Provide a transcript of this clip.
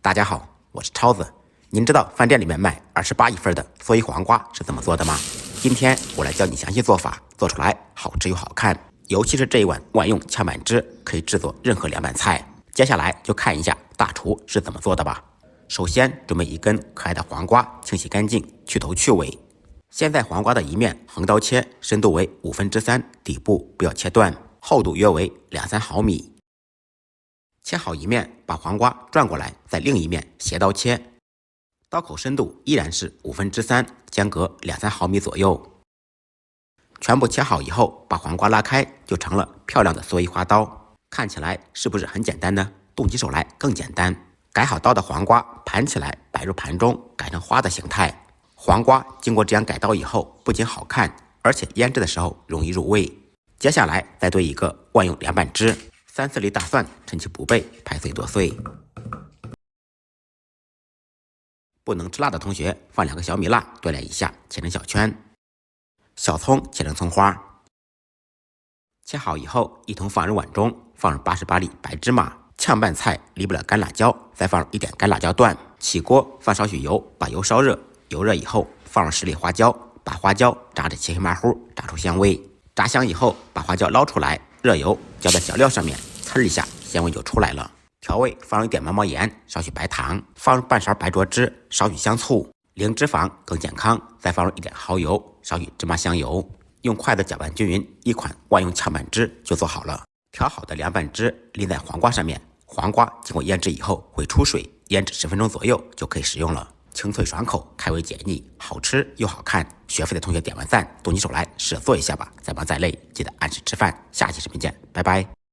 大家好，我是超子。您知道饭店里面卖28一份的蓑衣黄瓜是怎么做的吗？今天我来教你详细做法，做出来好吃又好看。尤其是这一碗万用炝板汁，可以制作任何凉拌菜。接下来就看一下大厨是怎么做的吧。首先准备一根可爱的黄瓜，清洗干净，去头去尾。先在黄瓜的一面横刀切，深度为3/5，底部不要切断，厚度约为2-3毫米。切好一面，把黄瓜转过来，在另一面斜刀切，刀口深度依然是3/5，间隔2-3毫米左右。全部切好以后，把黄瓜拉开，就成了漂亮的蓑衣花刀。看起来是不是很简单呢？动起手来更简单。改好刀的黄瓜盘起来，摆入盘中，改成花的形态。黄瓜经过这样改刀以后，不仅好看，而且腌制的时候容易入味。接下来再兑一个万用凉拌汁。3-4粒大蒜，趁其不备拍碎剁碎。不能吃辣的同学放2个小米辣，锻炼一下，切成小圈。小葱切成葱花。切好以后，一同放入碗中，放入88粒白芝麻。炝拌菜离不了干辣椒，再放入一点干辣椒段。起锅放少许油，把油烧热。油热以后，放入10粒花椒，把花椒炸至漆黑麻糊，炸出香味。炸香以后，把花椒捞出来，热油浇在小料上面，呲一下，香味就出来了。调味放入一点毛毛盐，少许白糖，放入半勺白灼汁，少许香醋。零脂肪更健康，再放入一点蚝油，少许芝麻香油。用筷子搅拌均匀，一款万用炝板汁就做好了。调好的凉拌汁淋在黄瓜上面，黄瓜经过腌制以后会出水，腌制10分钟左右就可以食用了。清脆爽口，开胃解腻，好吃又好看。学会的同学点完赞，动起手来试着做一下吧。再忙再累，记得按时吃饭。下期视频见，拜拜。